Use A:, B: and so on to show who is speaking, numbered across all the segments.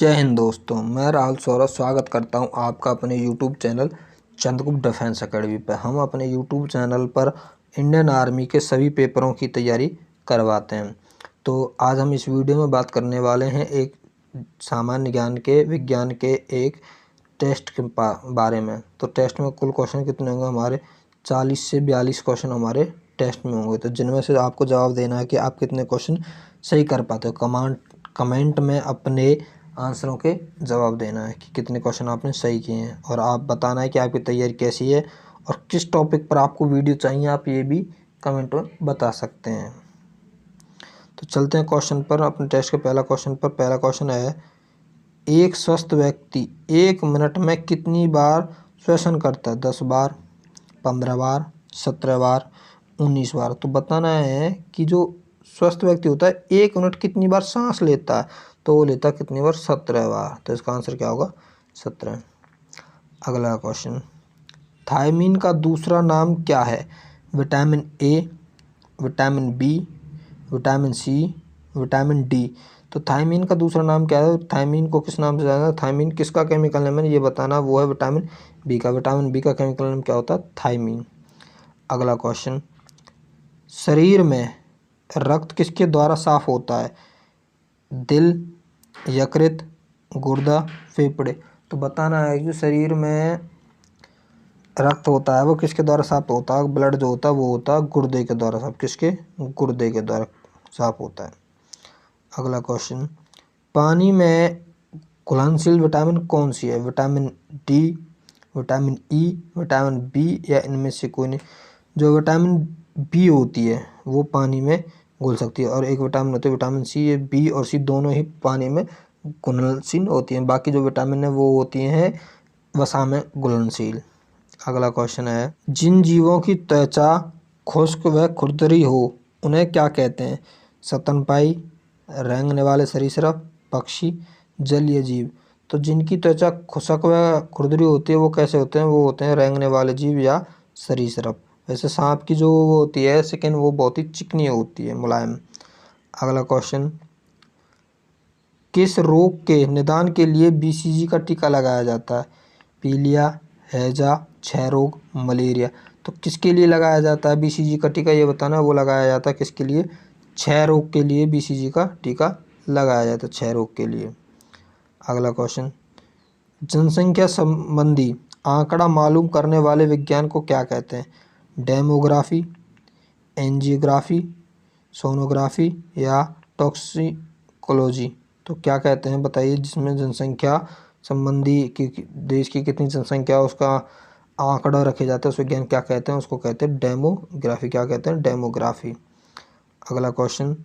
A: जय हिंद दोस्तों, मैं राहुल सौरभ स्वागत करता हूं आपका अपने YouTube channel Chandragupta defence academy पर। हम अपने YouTube चैनल पर इंडियन आर्मी के सभी पेपरों की तैयारी करवाते हैं। तो आज हम इस वीडियो में बात करने वाले हैं एक सामान्य ज्ञान के विज्ञान के एक टेस्ट के बारे में। तो टेस्ट में कुल क्वेश्चन कितने होंगे हमारे 40 से 42 क्वेश्चन हमारे टेस्ट में होंगे। तो जिनमें से आपको जवाब देना है कि आप कितने क्वेश्चन सही कर पाते हो। कमेंट में अपने आंसरों के जवाब देना है कि कितने क्वेश्चन आपने सही किए हैं, और आप बताना है कि आपकी तैयारी कैसी है और किस टॉपिक पर आपको वीडियो चाहिए, आप ये भी कमेंट में बता सकते हैं। तो चलते हैं क्वेश्चन पर। अपने टेस्ट के पहला क्वेश्चन है, एक स्वस्थ व्यक्ति 1 मिनट में कितनी बार श्वसन करता है? 10 बार, 15 बार, 17 बार, 19 बार। तो बताना है कि जो स्वस्थ व्यक्ति होता है 1 मिनट कितनी बार सांस लेता है, तो वो लेता है कितनी बार? 17 बार। तो इसका आंसर क्या होगा? 17। अगला क्वेश्चन, थायमीन का दूसरा नाम क्या है? Vitamin A, vitamin B, vitamin C, vitamin D. तो थायमीन का दूसरा नाम क्या है? थायमीन को किस नाम से जाना है? थायमीन किसका केमिकल नेम है ये बताना, वो है विटामिन बी का। विटामिन बी का केमिकल नेम क्या होता है? थायमीन। अगला क्वेश्चन, शरीर में रक्त किसके द्वारा साफ होता है? दिल, यकृत, गुर्दा, फेफड़े। तो बताना है कि शरीर में रक्त होता है वो किसके द्वारा साफ होता है? ब्लड जो होता है वो होता है गुर्दे के द्वारा साफ। किसके? गुर्दे के द्वारा साफ होता है। अगला क्वेश्चन, पानी में घुलनशील विटामिन कौन सी है? Vitamin D, vitamin E, vitamin B, या इनमें से कोई नहीं। जो विटामिन बी होती है वो पानी में घुल सकती है, और एक विटामिन होती है विटामिन सी। ये बी और सी दोनों ही पानी में घुलनशील होती हैं। बाकी जो विटामिन है वो होती हैं वसा में घुलनशील। अगला क्वेश्चन है, जिन जीवों की त्वचा खुश्क व खुरदरी हो उन्हें क्या कहते हैं? स्तनपायी, रेंगने वाले सरीसृप, पक्षी, जलीय जीव। तो जिनकी त्वचा खुश्क व खुरदरी होती है वो कैसे होते हैं? वो होते हैं रेंगने वाले जीव या सरीसृप। वैसे सांप की जो वो होती है स्किन वो बहुत ही चिकनी होती है, मुलायम। अगला क्वेश्चन, किस रोग के निदान के लिए बीसीजी का टीका लगाया जाता है? पीलिया, हैजा, क्षय रोग, मलेरिया। तो किसके लिए लगाया जाता है बीसीजी का टीका ये बताना। वो लगाया जाता है किसके लिए? क्षय रोग के लिए बीसीजी का टीका लगाया जाता है, क्षय रोग के लिए। अगला क्वेश्चन, जनसंख्या संबंधी आंकड़ा मालूम करने वाले विज्ञान को क्या कहते हैं? डेमोग्राफी, एंजियोग्राफी, सोनोग्राफी, या टॉक्सिकोलॉजी। तो क्या कहते हैं बताइए, जिसमें जनसंख्या संबंधी की देश की कितनी जनसंख्या उसका आंकड़ा रखे जाते हैं उस विज्ञान क्या कहते हैं? उसको कहते हैं डेमोग्राफी। क्या कहते हैं? डेमोग्राफी। अगला क्वेश्चन,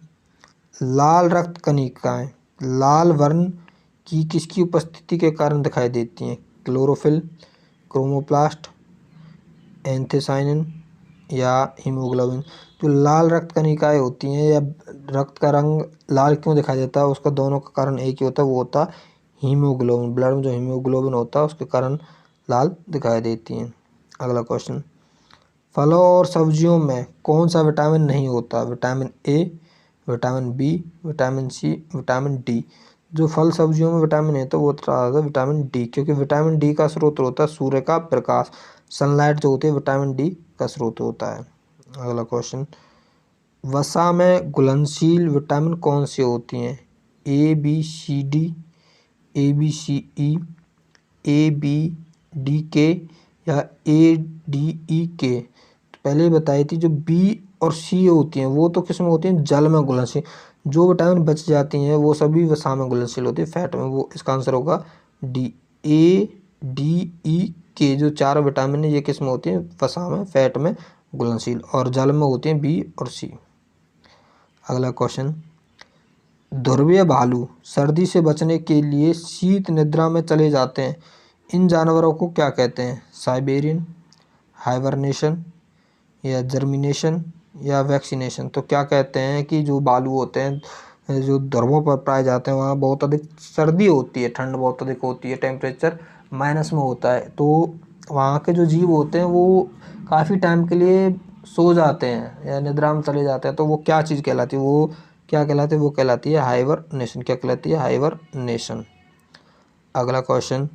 A: लाल रक्त कणिकाएं लाल वर्ण की किसकी उपस्थिति के कारण दिखाई देती हैं? क्लोरोफिल, क्रोमोप्लास्ट, एंथोसायनिन, या हीमोग्लोबिन। जो लाल रक्त कणिकाएं होती हैं या रक्त का रंग लाल क्यों दिखाई देता है, उसका दोनों का कारण एक ही होता है, वो होता है हीमोग्लोबिन। ब्लड में जो हीमोग्लोबिन होता है उसके कारण लाल दिखाई देती हैं। अगला क्वेश्चन, फलों और सब्जियों में कौन सा विटामिन नहीं होता? Vitamin A, vitamin B, vitamin C, vitamin D. जो फल सब्जियों में विटामिन है तो वो होता है विटामिन डी, क्योंकि विटामिन डी का स्रोत होता है सूर्य का प्रकाश। सनलाइट जो होती है विटामिन डी का स्रोत होता है। अगला क्वेश्चन, वसा में घुलनशील विटामिन कौन सी होती हैं? A B C D, A B C E, A B D K, या ए डी ई के। तो पहले ही बताई थी जो बी और सी होती हैं वो तो किस में होती हैं? जल में घुलनशील। जो विटामिन बच जाती हैं वो सभी वसा में घुलनशील होती है, फैट में। वो इसका आंसर होगा डी। ए डी ई के जो 4 विटामिन है ये किस में होती हैं? वसा में, फैट में घुलनशील, और जल में होती हैं बी और सी। अगला क्वेश्चन, ध्रुवीय भालू सर्दी से बचने के लिए शीत निद्रा में चले जाते हैं, इन जानवरों को क्या कहते हैं? साइबेरियन, हाइबरनेशन, या जर्मिनेशन, या वैक्सीनेशन। तो क्या कहते हैं कि जो भालू होते हैं जो ध्रुवों पर पाए जाते हैं वहाँ बहुत अधिक सर्दी होती है, ठंड बहुत अधिक होती है, टेम्परेचर माइनस में होता है, तो वहाँ के जो जीव होते हैं वो काफ़ी टाइम के लिए सो जाते हैं या निद्रा में चले जाते हैं। तो वो क्या चीज़ कहलाती है? वो क्या कहलाती है? वो कहलाती है हाइबरनेशन। क्या कहलाती है? हाइबरनेशन। अगला क्वेश्चन,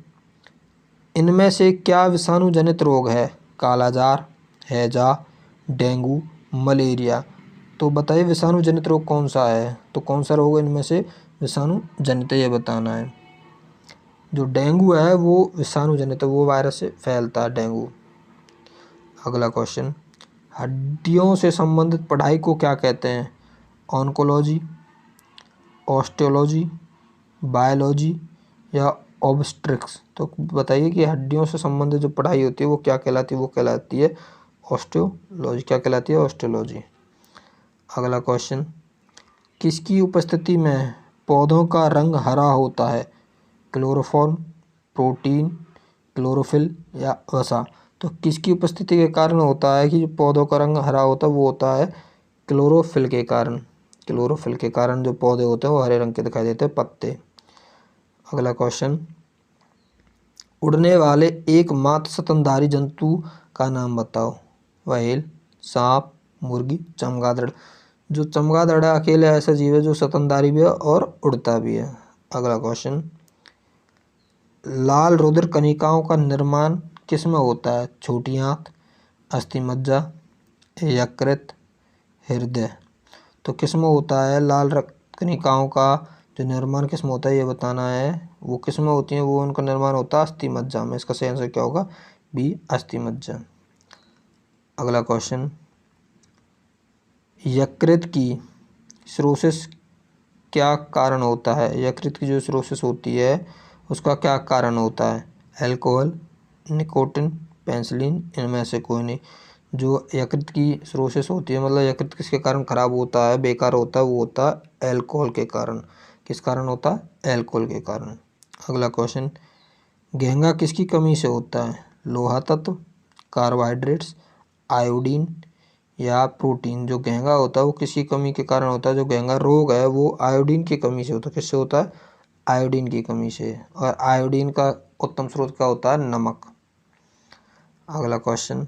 A: इनमें से क्या विषाणु जनित रोग है? कालाजार, हैजा, डेंगू, मलेरिया। तो बताइए विषाणु जनित रोग कौन सा है? तो कौन सा रोग इनमें से विषाणु जनित है, ये बताना है। जो डेंगू है वो विषाणु जनित है, वो वायरस से फैलता है डेंगू। अगला क्वेश्चन, हड्डियों से संबंधित पढ़ाई को क्या कहते हैं? ऑन्कोलॉजी, ऑस्टियोलॉजी, बायोलॉजी या ऑब्स्ट्रिक्स। तो बताइए कि हड्डियों से संबंधित जो पढ़ाई होती है वो क्या कहलाती है? वो कहलाती है ऑस्टियोलॉजी। क्या कहलाती है? ऑस्टियोलॉजी। अगला क्वेश्चन, किसकी उपस्थिति में पौधों का रंग हरा होता है? क्लोरोफॉर्म, प्रोटीन, क्लोरोफिल या वसा। तो किसकी उपस्थिति के कारण होता है कि जो पौधों का रंग हरा होता है? वो होता है क्लोरोफिल के कारण। क्लोरोफिल के कारण जो पौधे होते हैं वो हरे रंग के दिखाई देते हैं, पत्ते। अगला क्वेश्चन, उड़ने वाले एकमात्र स्तनधारी जंतु का नाम बताओ। व्हेल, सांप, मुर्गी, चमगादड़। जो चमगादड़ है अकेले ऐसा जीव है जो स्तनधारी भी है और उड़ता भी है। अगला क्वेश्चन, लाल रुधिर कणिकाओं का निर्माण किस में होता है? छोटी आंत, अस्थिमज्जा, यकृत, हृदय। तो किस में होता है लाल रक्त कणिकाओं का जो निर्माण किस में होता है, ये बताना है। वो किस में होती है? वो उनका निर्माण होता है अस्थिमज्जा में। इसका सही आंसर क्या होगा? बी, अस्थिमज्जा। अगला क्वेश्चन, यकृत की सिरोसिस क्या कारण होता है? यकृत की जो सिरोसिस होती है उसका क्या कारण होता है? अल्कोहल, निकोटिन, पेनिसिलिन, इनमें से कोई नहीं। जो यकृत की सिरोसिस होती है मतलब यकृत किसके कारण खराब होता है, बेकार होता है, वो होता है अल्कोहल के कारण। किस कारण होता है? अल्कोहल के कारण। अगला क्वेश्चन, घेंगा किसकी कमी से होता है? लोहा तत्व, कार्बोहाइड्रेट्स, आयोडीन या प्रोटीन। जो घेंगा होता है वो किसी कमी के कारण होता है। जो घेंगा रोग है वो आयोडीन की कमी से होता है। किससे होता है? आयोडीन की कमी से। और आयोडीन का उत्तम स्रोत क्या होता है? नमक। अगला क्वेश्चन,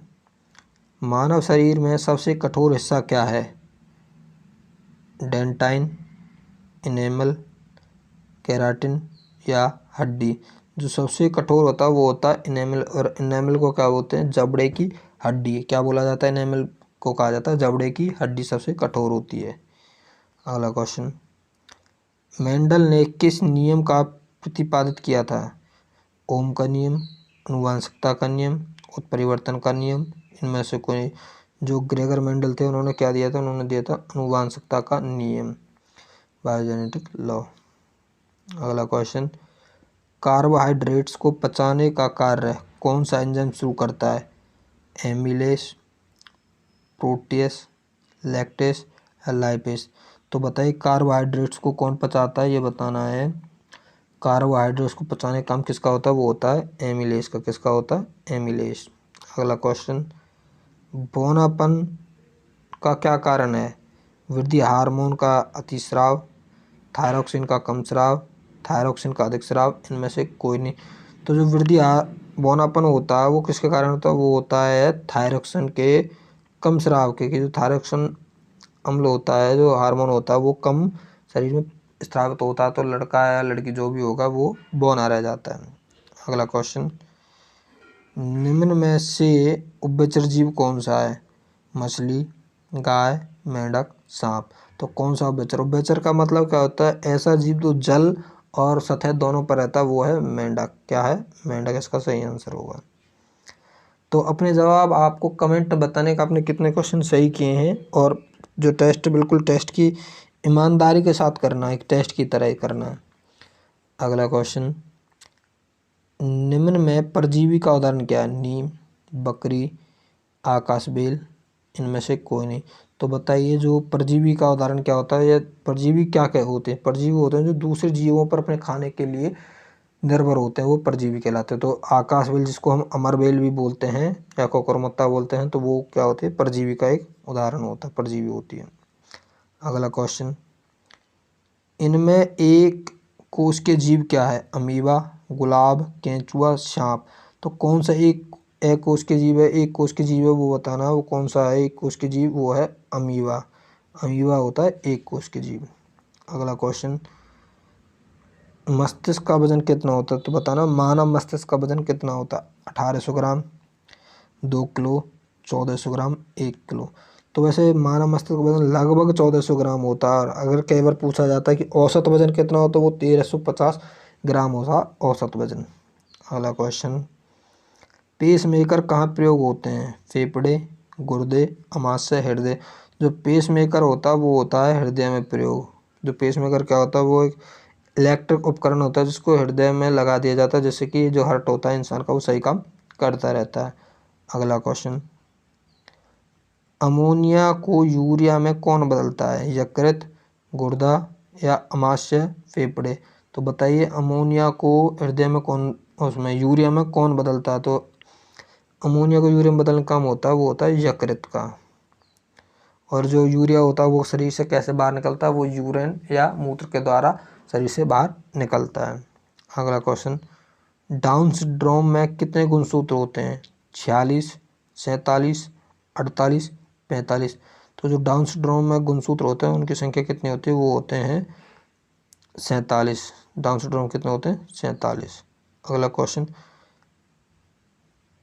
A: मानव शरीर में सबसे कठोर हिस्सा क्या है? डेंटाइन, इनेमल, केराटिन या हड्डी। जो सबसे कठोर होता है वो होता है इनेमल। और इनेमल को क्या बोलते हैं? जबड़े की हड्डी। क्या बोला जाता है? इनेमल को कहा जाता है जबड़े की हड्डी सबसे कठोर होती है। अगला क्वेश्चन, मेंडल ने किस नियम का प्रतिपादित किया था? ओम का नियम, आनुवंशिकता का नियम, उत्परिवर्तन का नियम, इनमें से कोई। जो ग्रेगर मेंडल थे उन्होंने क्या दिया था? उन्होंने दिया था आनुवंशिकता का नियम, बायोजेनेटिक लॉ। अगला क्वेश्चन, कार्बोहाइड्रेट्स को पचाने का कार्य कौन सा एंजाइम शुरू करता है? एमिलेस, प्रोटीएस, लैक्टेस या लाइपेस। तो बताइए कार्बोहाइड्रेट्स को कौन पचाता है, ये बताना है। कार्बोहाइड्रेट्स को पचाने का काम किसका होता है? वो होता है एमिलेस का। किसका होता है? एमिलेस। अगला क्वेश्चन, बौनापन का क्या कारण है? वृद्धि हार्मोन का अतिस्राव, थायरोक्सिन का कम स्राव, थायरोक्सिन का अधिक स्राव, इनमें से कोई नहीं। तो जो बौनापन होता है वो किसके कारण होता है? वो होता है थायरोक्सिन के कम स्राव के। कि जो थायरोक्सिन अम्ल होता है, जो हार्मोन होता है, वो कम शरीर में स्रावित होता है तो लड़का या लड़की जो भी होगा वो बौना रह जाता है। अगला क्वेश्चन, निम्न में से उभयचर जीव कौन सा है? मछली, गाय, मेंढक, सांप। तो कौन सा उभयचर? उभयचर का मतलब क्या होता है? ऐसा जीव जो जल और सतह दोनों पर रहता है, वो है मेंढक। क्या है? मेंढक इसका सही आंसर होगा। तो अपने जवाब आपको कमेंट बताने का आपने कितने क्वेश्चन सही किए हैं। और जो टेस्ट बिल्कुल टेस्ट की ईमानदारी के साथ करना है, एक टेस्ट की तरह ही करना है। अगला क्वेश्चन, निम्न में परजीवी का उदाहरण क्या है? नीम, बकरी, आकाशबेल, इनमें से कोई नहीं। तो बताइए जो परजीवी का उदाहरण क्या होता है? या परजीवी क्या क्या होते हैं? परजीवी होते हैं जो दूसरे जीवों पर अपने खाने के लिए निर्भर होते हैं, वो परजीवी कहलाते हैं। तो आकाशबेल जिसको हम अमरबेल भी बोलते हैं या कोकरमुत्ता बोलते हैं, तो वो क्या होते हैं? परजीवी का एक उदाहरण होता है, परजीवी होती है। अगला क्वेश्चन, इनमें एक कोश के जीव क्या है? अमीबा, गुलाब, केंचुआ, सांप। तो कौन सा एक कोश के जीव है? एक कोश के जीव है वो बताना, वो कौन सा है एक कोश के जीव? वो है अमीबा। अमीबा होता है एक कोश के जीव। अगला क्वेश्चन, मस्तिष्क का वजन कितना होता है? तो बताना मानव मस्तिष्क का वजन कितना होता है? 1800 ग्राम, 2 किलो, 1400 ग्राम, 1 किलो। तो वैसे मानव मस्तिष्क का वजन लगभग 1400 ग्राम होता है। और अगर कई बार पूछा जाता है कि औसत वजन कितना हो, तो वो 1350 ग्राम होता औसत वजन। अगला क्वेश्चन, पेस मेकर कहाँ प्रयोग होते हैं? फेफड़े, गुर्दे, अमाशय, हृदय। जो पेस मेकर होता है वो होता है हृदय में प्रयोग। जो पेस मेकर क्या होता है, वो एक इलेक्ट्रिक उपकरण होता है जिसको हृदय में लगा दिया जाता है, जिससे कि जो हार्ट होता है इंसान का वो सही काम करता रहता है। अगला क्वेश्चन, अमोनिया को यूरिया में कौन बदलता है? यकृत, गुर्दा या अमाशय, फेफड़े। तो बताइए अमोनिया को हृदय में कौन, उसमें यूरिया में कौन बदलता है? तो अमोनिया को यूरिया में बदलने का काम होता है वो होता है यकृत का। और जो यूरिया होता है वो शरीर से कैसे बाहर निकलता है? वो यूरिन या मूत्र के द्वारा शरीर से बाहर निकलता है। अगला क्वेश्चन, डाउन सिंड्रोम में कितने गुणसूत्र होते हैं? 46, 47, 48, 45। तो जो डाउन सिंड्रोम में गुणसूत्र होते हैं उनकी संख्या कितनी होती है? वो होते हैं 47। डाउन सिंड्रोम कितने होते हैं? 47। अगला क्वेश्चन,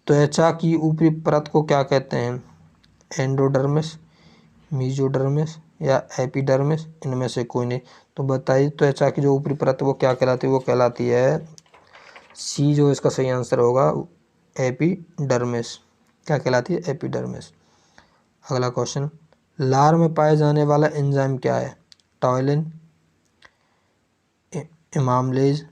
A: त्वचा की ऊपरी परत को क्या कहते हैं? एंडोडर्मिस, मेसोडर्मिस या एपिडर्मिस, इनमें से कोई नहीं। तो बताइए त्वचा की जो ऊपरी परत है वो क्या कहलाती है? वो कहलाती है सी, जो इसका सही आंसर होगा एपिडर्मिस। क्या कहलाती है? एपिडर्मिस। अगला क्वेश्चन, लार में पाए जाने वाला एंजाइम क्या है? टॉयलिन, इमामलेज,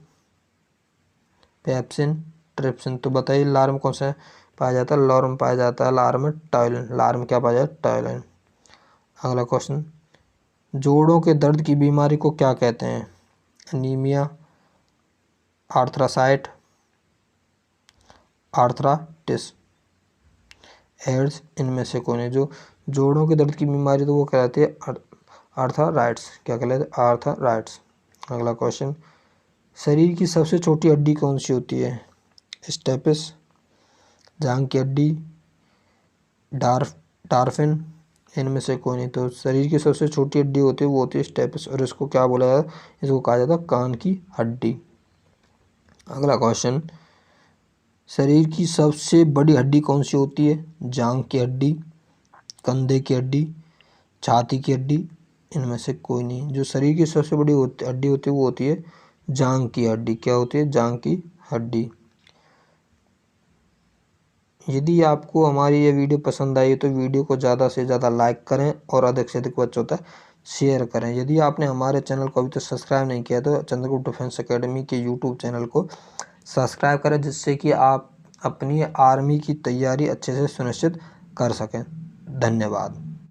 A: पेप्सिन, ट्रिप्सिन। तो बताइए लार में कौन सा पाया जाता है? लार में पाया जाता है, लार में टॉयलिन। लार में क्या पाया जाता है? टॉयलिन। अगला क्वेश्चन, जोड़ों के दर्द की बीमारी को क्या कहते हैं? एनीमिया, आर्थरासाइट, आर्थराइटिस, एड्स, इनमें से कोई नहीं। जो जोड़ों के दर्द की बीमारी तो वो कहलाती है आर्थराइट्स। क्या कहलाते हैं? आर्थराइट्स। अगला क्वेश्चन, शरीर की सबसे छोटी हड्डी कौन सी होती है? स्टेपिस, जांघ की हड्डी, डार्फिन, इनमें से कोई नहीं। तो शरीर की सबसे छोटी हड्डी होती है वो होती है स्टेपिस। और इसको क्या बोला जाता है? इसको कहा जाता है कान की हड्डी। अगला क्वेश्चन, शरीर की सबसे बड़ी हड्डी कौन सी होती है? जांघ की हड्डी, कंधे की हड्डी, छाती की हड्डी, इनमें से कोई नहीं। जो शरीर की सबसे बड़ी हड्डी होती है वो होती है जांघ की हड्डी। क्या होती है? जांघ की हड्डी। यदि आपको हमारी ये वीडियो पसंद आई तो वीडियो को ज़्यादा से ज़्यादा लाइक करें और अधिक से अधिक बच्चों तक शेयर करें। यदि आपने हमारे चैनल को अभी तक सब्सक्राइब नहीं किया तो चंद्रगुप्त डिफेंस एकेडमी के यूट्यूब चैनल को सब्सक्राइब करें, जिससे कि आप अपनी आर्मी की तैयारी अच्छे से सुनिश्चित कर सकें। धन्यवाद।